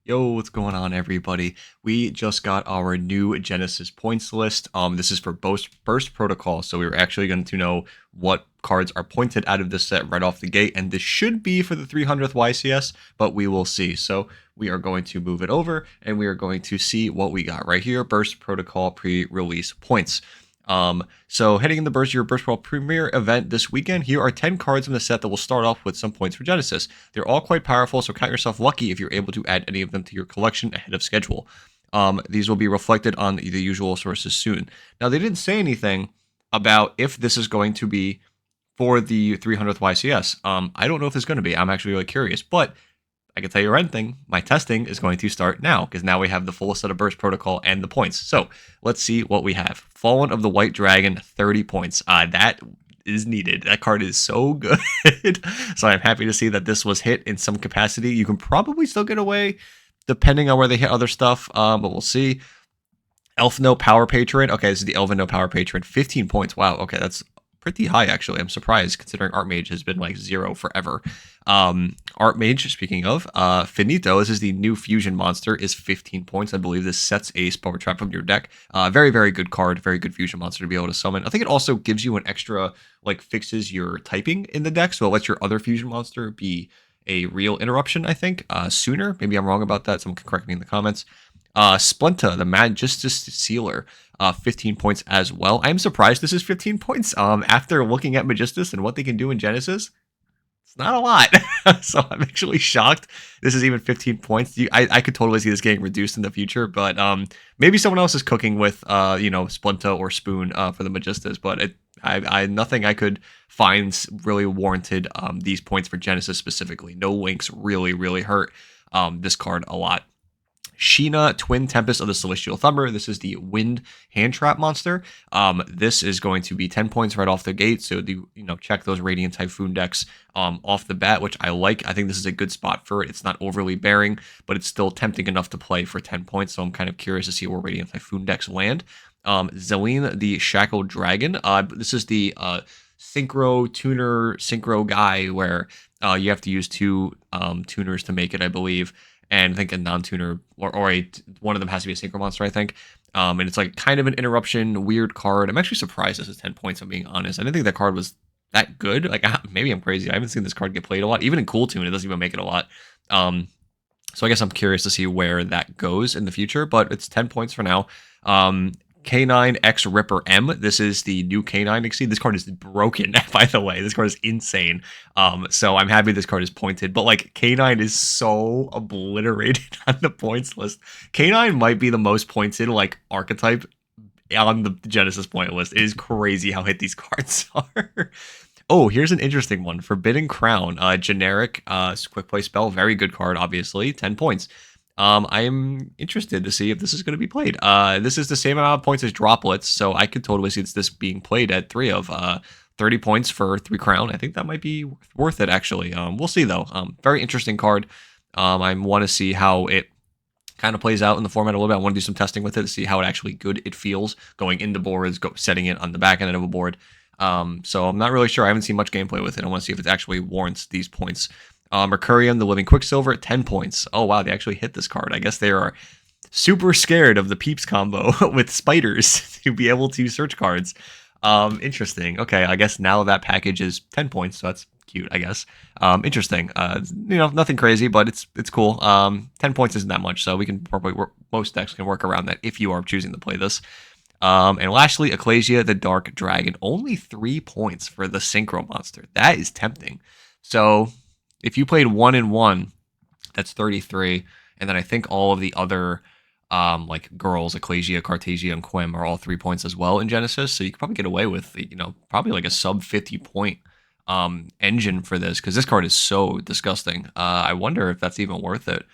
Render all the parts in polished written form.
Yo, what's going on, everybody? We just got our new Genesis points list. This is for burst protocol, so we're actually going to know what cards are pointed out of this set right off the gate, and this should be for the 300th YCS, but we will see. So we are going to move it over, and we are going to see what we got right here. Burst protocol pre-release points. So heading in the Burst, your Burst World Premiere event this weekend, here are 10 cards in the set that will start off with some points for Genesis. They're all quite powerful, so count yourself lucky if you're able to add any of them to your collection ahead of schedule. These will be reflected on the usual sources soon. Now, they didn't say anything about if this is going to be for the 300th YCS. I don't know if it's going to be. I'm actually really curious, but I can tell you one thing, my testing is going to start now, because now we have the full set of Burst Protocol and the points. So let's see what we have. Fallen of the White Dragon, 30 points. That is needed. That card is so good. So I'm happy to see that this was hit in some capacity. You can probably still get away, depending on where they hit other stuff, but we'll see. Elfno Power Patron. Okay, this is the Elfno Power Patron, 15 points. Wow, okay, that's pretty high, actually. I'm surprised, considering Archmage has been like 0 forever. Archmage, speaking of, Finito, this is the new fusion monster, is 15 points. I believe this sets a Spell Trap from your deck. Very, very good card, very good fusion monster to be able to summon. I think it also gives you an extra, like, fixes your typing in the deck, so it lets your other fusion monster be a real interruption, I think, sooner. Maybe I'm wrong about that, someone can correct me in the comments. Splinta, the Mad Justice Sealer, 15 points as well. I'm surprised this is 15 points. After looking at Magistus and what they can do in Genesis, it's not a lot. So I'm actually shocked this is even 15 points. I could totally see this getting reduced in the future, but maybe someone else is cooking with Splinta or Spoon for the Magistus, but I nothing I could find really warranted these points for Genesis specifically. No links really hurt this card a lot. Sheena, Twin Tempest of the Celestial Thumber. This is the Wind Hand Trap monster. This is going to be 10 points right off the gate. So check those Radiant Typhoon decks off the bat, which I like. I think this is a good spot for it. It's not overly bearing, but it's still tempting enough to play for 10 points. So I'm kind of curious to see where Radiant Typhoon decks land. Zelene, the Shackled Dragon. This is the synchro tuner synchro guy where you have to use 2 tuners to make it, I believe. And I think a non-tuner or one of them has to be a synchro monster, I think. And it's like kind of an interruption, weird card. I'm actually surprised this is 10 points, I'm being honest. I didn't think that card was that good. Like, maybe I'm crazy. I haven't seen this card get played a lot. Even in Cool Tune, it doesn't even make it a lot. So I guess I'm curious to see where that goes in the future, but it's 10 points for now. K9 X Ripper M. This is the new K9 Exceed. This card is broken, by the way. This card is insane. So I'm happy this card is pointed, but like K9 is so obliterated on the points list. K9 might be the most pointed like archetype on the Genesis point list. It is crazy how hit these cards are. Oh, here's an interesting one. Forbidden Crown, generic quick play spell. Very good card, obviously. 10 points. I am interested to see if this is going to be played. This is the same amount of points as Droplets, so I could totally see this being played at 3 of 30 points for 3 crown. I think that might be worth it, actually. We'll see, though. Very interesting card. I want to see how it kind of plays out in the format a little bit. I want to do some testing with it to see how actually good it feels going into boards, setting it on the back end of a board. So I'm not really sure. I haven't seen much gameplay with it. I want to see if it actually warrants these points. Mercurium, the Living Quicksilver, 10 points. Oh, wow, they actually hit this card. I guess they are super scared of the Peeps combo with spiders to be able to search cards. Interesting. Okay, I guess now that package is 10 points, so that's cute, I guess. Interesting. Nothing crazy, but it's cool. 10 points isn't that much, so we can probably most decks can work around that if you are choosing to play this. And lastly, Ecclesia, the Dark Dragon. Only 3 points for the Synchro monster. That is tempting. So if you played 1 and 1, that's 33. And then I think all of the other like girls, Ecclesia, Cartesia, and Quim are all 3 points as well in Genesis. So you could probably get away with, probably like a sub 50 point engine for this, because this card is so disgusting. I wonder if that's even worth it.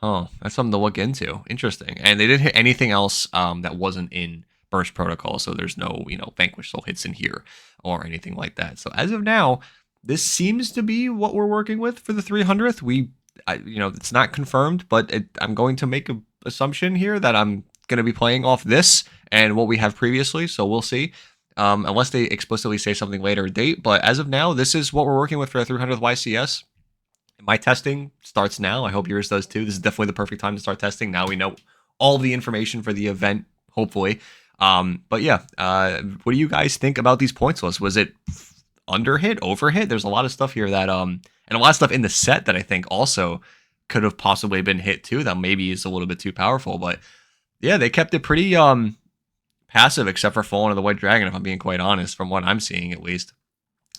Huh, that's something to look into. Interesting. And they didn't hit anything else that wasn't in Burst Protocol, so there's no, Vanquish Soul hits in here or anything like that. So as of now, this seems to be what we're working with for the 300th. It's not confirmed, but I'm going to make an assumption here that I'm going to be playing off this and what we have previously, so we'll see. Unless they explicitly say something later date, but as of now, this is what we're working with for the 300th YCS. My testing starts now. I hope yours does too. This is definitely the perfect time to start testing. Now we know all the information for the event, hopefully. But yeah, what do you guys think about these points lists? Was it under hit, over hit? There's a lot of stuff here that and a lot of stuff in the set that I think also could have possibly been hit too. That maybe is a little bit too powerful, but yeah, they kept it pretty passive except for Fallen of the White Dragon, if I'm being quite honest, from what I'm seeing at least.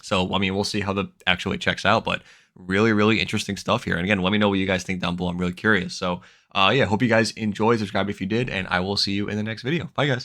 So, I mean, we'll see how the actually checks out, but really, really interesting stuff here. And again, let me know what you guys think down below. I'm really curious. So, yeah, hope you guys enjoyed. Subscribe if you did, and I will see you in the next video. Bye, guys.